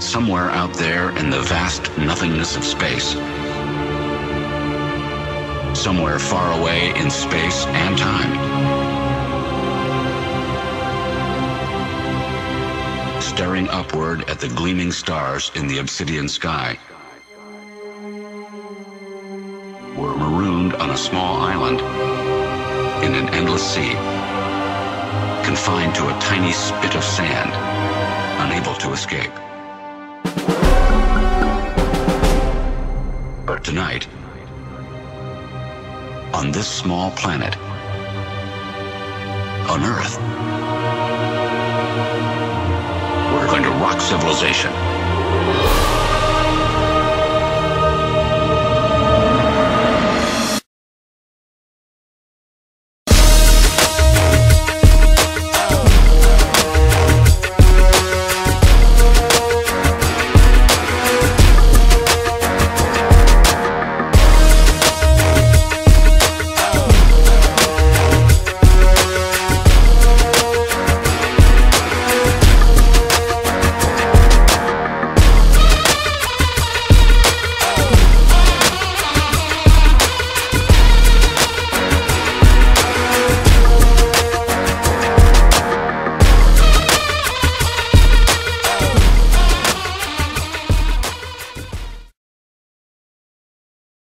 somewhere out there in the vast nothingness of space, somewhere far away in space and time, staring upward at the gleaming stars in the obsidian sky, we're marooned on a small island in an endless sea, confined to a tiny spit of sand, unable to escape. But tonight, on this small planet, on Earth, we're going to rock civilization.